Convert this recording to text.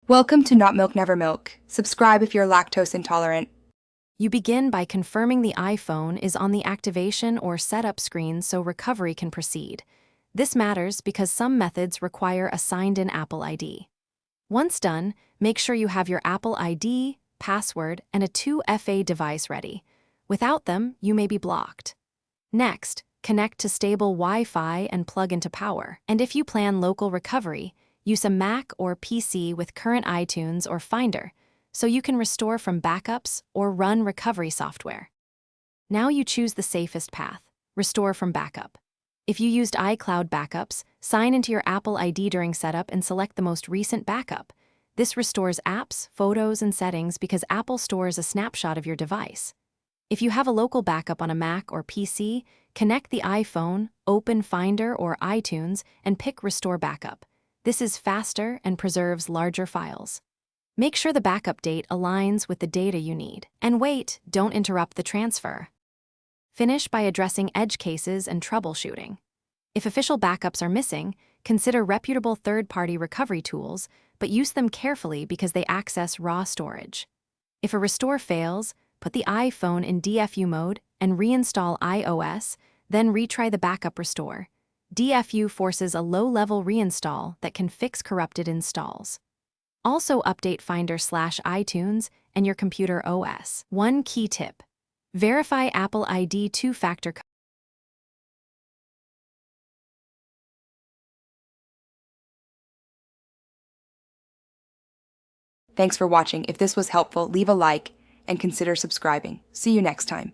Welcome to Not Milk Never Milk. Subscribe if you're lactose intolerant. You begin by confirming the iPhone is on the activation or setup screen so recovery can proceed. This matters because some methods require a signed-in Apple ID. Once done, make sure you have your Apple ID, password, and a 2FA device ready. Without them, you may be blocked. Next, connect to stable Wi-Fi and plug into power. And if you plan local recovery, use a Mac or PC with current iTunes or Finder, so you can restore from backups or run recovery software. Now you choose the safest path, restore from backup. If you used iCloud backups, sign into your Apple ID during setup and select the most recent backup. This restores apps, photos, and settings because Apple stores a snapshot of your device. If you have a local backup on a Mac or PC, connect the iPhone, open Finder or iTunes, and pick Restore Backup. This is faster and preserves larger files. Make sure the backup date aligns with the data you need. And wait, don't interrupt the transfer. Finish by addressing edge cases and troubleshooting. If official backups are missing, consider reputable third-party recovery tools, but use them carefully because they access raw storage. If a restore fails, put the iPhone in DFU mode and reinstall iOS, then retry the backup restore. DFU forces a low-level reinstall that can fix corrupted installs. Also update Finder/iTunes and your computer OS. One key tip: verify Apple ID two-factor code. Thanks for watching. If this was helpful, leave a like and consider subscribing. See you next time.